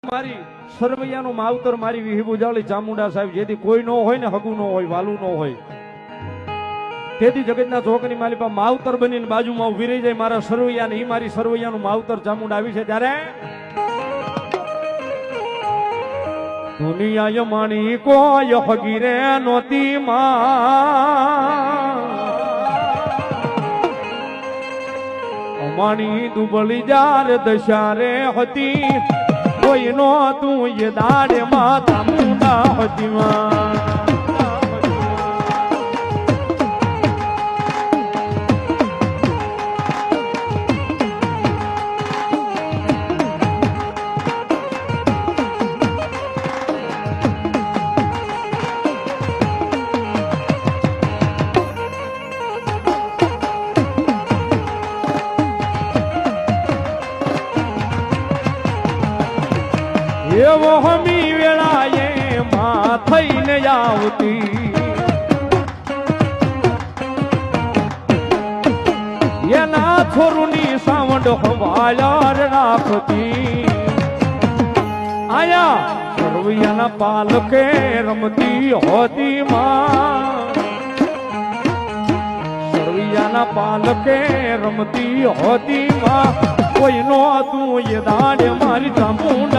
મારી સરવૈયાનું માવતર મારી વિહીબુજાળી ચામુંડા સાહેબ જેથી કોઈ ન હોય ને હગું ન હોય વાલું ન હોય તેથી જગતના ચોકની માલિપા માવતર બનીને બાજુમાં ઉભી રહી જાય મારા સરવૈયા ને મારી સરવૈયાનું માવતર ચામુંડા આવી છે ત્યારે દુનિયા માણી કોઈ હગી રે નોતી માણી દુબળી જાર દશારે હતી કોઈ નો તું એ દાડે માતા મુંડા હતી એવો હમી વેળાએ માં થઈને આવતી એના છોરુની સાવંડ હવાયાર રાખતી આયા સરવૈયાના પાલકે રમતી હોતી માં સરવૈયાના પાલકે રમતી હોતી માં કોઈ નો તું એ દાડે મારી ચામુંડા